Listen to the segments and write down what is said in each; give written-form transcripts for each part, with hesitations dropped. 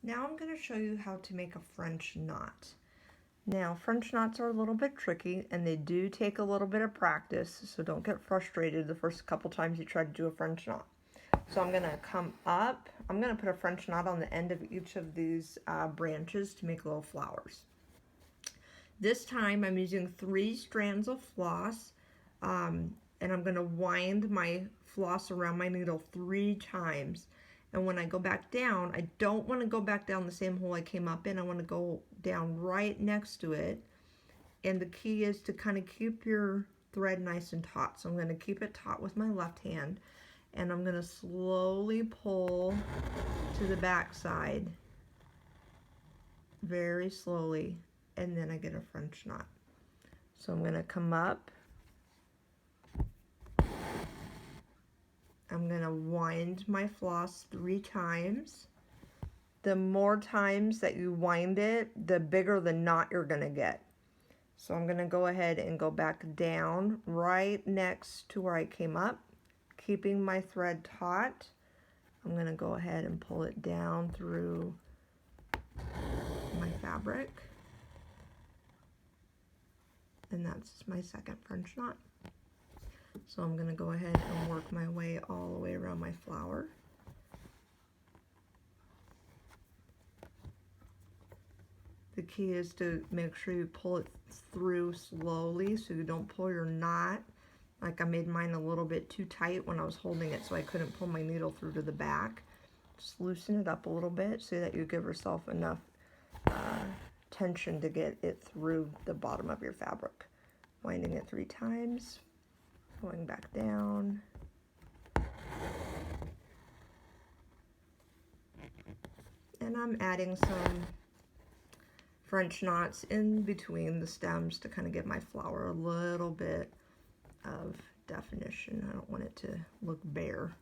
Now I'm going to show you how to make a French knot. Now, French knots are a little bit tricky and they do take a little bit of practice, so don't get frustrated the first couple times you try to do a French knot. So I'm going to come up, I'm going to put a French knot on the end of each of these branches to make little flowers. This time I'm using 3 strands of floss, and I'm going to wind my floss around my needle 3 times. And when I go back down, I don't want to go back down the same hole I came up in. I want to go down right next to it. And the key is to kind of keep your thread nice and taut. So I'm going to keep it taut with my left hand. And I'm going to slowly pull to the back side. Very slowly. And then I get a French knot. So I'm going to come up. I'm going to wind my floss 3 times. The more times that you wind it, the bigger the knot you're going to get. So I'm going to go ahead and go back down right next to where I came up, keeping my thread taut. I'm going to go ahead and pull it down through my fabric. And that's my second French knot. So I'm going to go ahead and work my way all the way around my flower. The key is to make sure you pull it through slowly so you don't pull your knot. Like I made mine a little bit too tight when I was holding it, so I couldn't pull my needle through to the back. Just loosen it up a little bit so that you give yourself enough tension to get it through the bottom of your fabric. Winding it 3 times. Going back down. And I'm adding some French knots in between the stems to kind of give my flower a little bit of definition. I don't want it to look bare.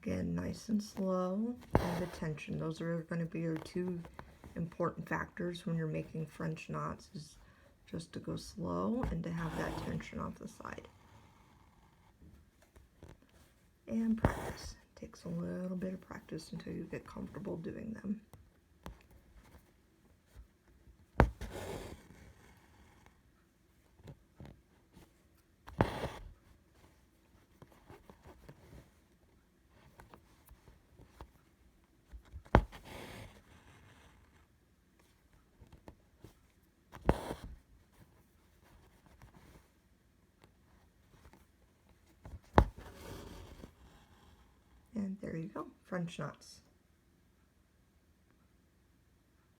Again, nice and slow, and the tension. Those are going to be your 2 important factors when you're making French knots, is just to go slow and to have that tension off the side. And practice. It takes a little bit of practice until you get comfortable doing them. And there you go, French knots.